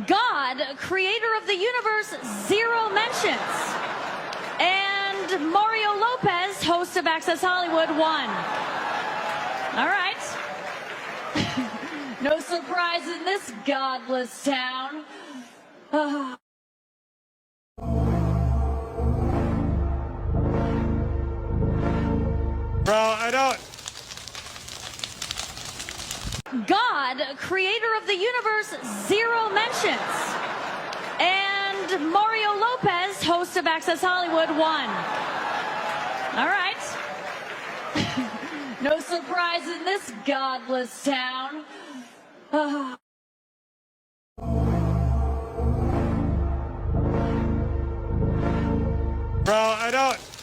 God, creator of the universe, 0 mentions. And Mario Lopez, host of Access Hollywood, 1. All right. No surprise in this godless town. Bro, I don't. God, creator of the universe, 0 mentions. And Mario Lopez, host of Access Hollywood, 1. All right. No surprise in this godless town. Bro, I don't.